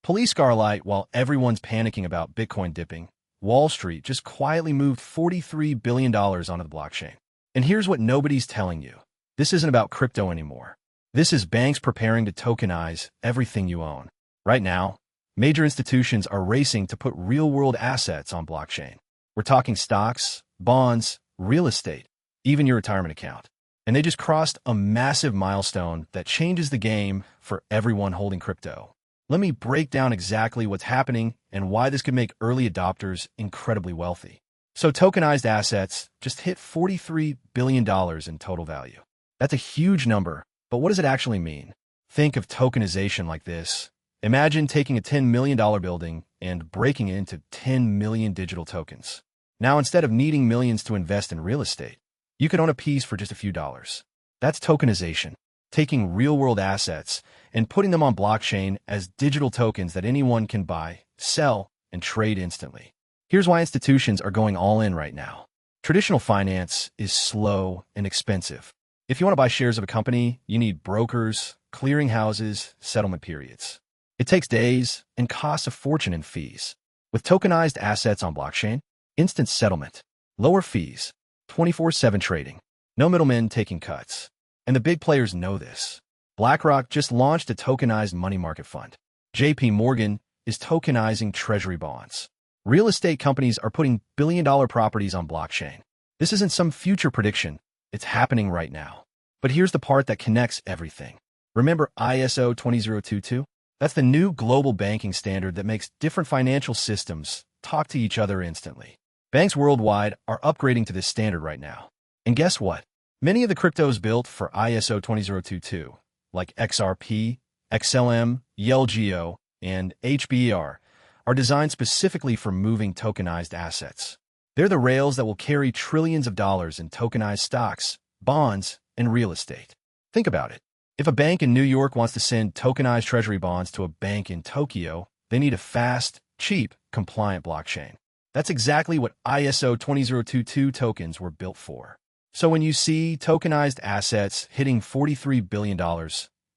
Police Starlight, while everyone's panicking about Bitcoin dipping, Wall Street just quietly moved $43 billion onto the blockchain. And here's what nobody's telling you. This isn't about crypto anymore. This is banks preparing to tokenize everything you own. Right now, major institutions are racing to put real-world assets on blockchain. We're talking stocks, bonds, real estate, even your retirement account. And they just crossed a massive milestone that changes the game for everyone holding crypto. Let me break down exactly what's happening and why this could make early adopters incredibly wealthy. So tokenized assets just hit $43 billion in total value. That's a huge number, but what does it actually mean? Think of tokenization like this. Imagine taking a $10 million building and breaking it into 10 million digital tokens. Now, instead of needing millions to invest in real estate, you could own a piece for just a few dollars. That's tokenization, taking real-world assets and putting them on blockchain as digital tokens that anyone can buy, sell, and trade instantly. Here's why institutions are going all in right now. Traditional finance is slow and expensive. If you want to buy shares of a company, you need brokers, clearinghouses, settlement periods. It takes days and costs a fortune in fees. With tokenized assets on blockchain, instant settlement, lower fees, 24/7 trading, no middlemen taking cuts. And the big players know this. BlackRock just launched a tokenized money market fund. JP Morgan is tokenizing treasury bonds. Real estate companies are putting billion-dollar properties on blockchain. This isn't some future prediction. It's happening right now. But here's the part that connects everything. Remember ISO 20022? That's the new global banking standard that makes different financial systems talk to each other instantly. Banks worldwide are upgrading to this standard right now. And guess what? Many of the cryptos built for ISO 20022, like XRP, XLM, YLGO, and HBR, are designed specifically for moving tokenized assets. They're the rails that will carry trillions of dollars in tokenized stocks, bonds, and real estate. Think about it. If a bank in New York wants to send tokenized treasury bonds to a bank in Tokyo, they need a fast, cheap, compliant blockchain. That's exactly what ISO 20022 tokens were built for. So when you see tokenized assets hitting $43 billion,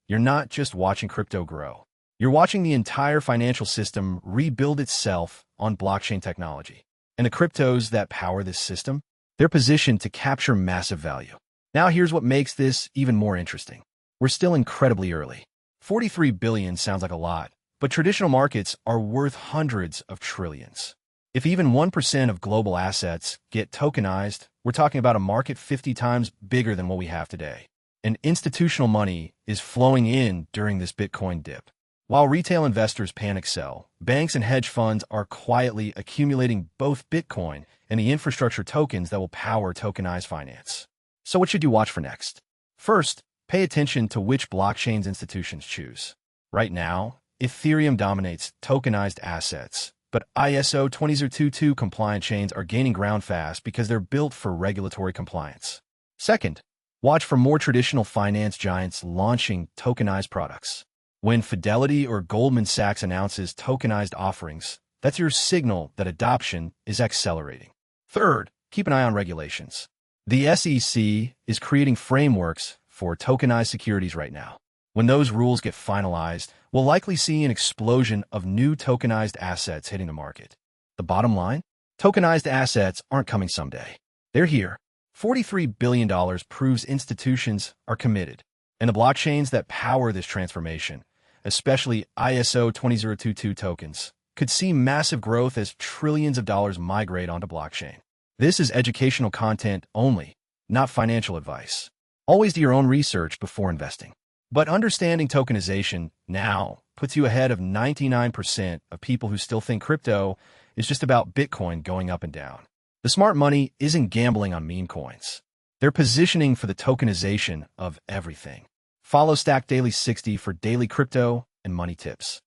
you're not just watching crypto grow. You're watching the entire financial system rebuild itself on blockchain technology. And the cryptos that power this system, they're positioned to capture massive value. Now here's what makes this even more interesting. We're still incredibly early. 43 billion sounds like a lot, but traditional markets are worth hundreds of trillions. If even 1% of global assets get tokenized, we're talking about a market 50 times bigger than what we have today. And institutional money is flowing in during this Bitcoin dip. While retail investors panic sell, banks and hedge funds are quietly accumulating both Bitcoin and the infrastructure tokens that will power tokenized finance. So what should you watch for next? First, pay attention to which blockchains institutions choose. Right now, Ethereum dominates tokenized assets, but ISO 20022 compliant chains are gaining ground fast because they're built for regulatory compliance. Second, watch for more traditional finance giants launching tokenized products. When Fidelity or Goldman Sachs announces tokenized offerings, that's your signal that adoption is accelerating. Third, keep an eye on regulations. The SEC is creating frameworks for tokenized securities right now. When those rules get finalized, we'll likely see an explosion of new tokenized assets hitting the market. The bottom line? Tokenized assets aren't coming someday. They're here. $43 billion proves institutions are committed. And the blockchains that power this transformation, especially ISO 20022 tokens, could see massive growth as trillions of dollars migrate onto blockchain. This is educational content only, not financial advice. Always do your own research before investing. But understanding tokenization now puts you ahead of 99% of people who still think crypto is just about Bitcoin going up and down. The smart money isn't gambling on meme coins. They're positioning for the tokenization of everything. Follow Stack Daily 60 for daily crypto and money tips.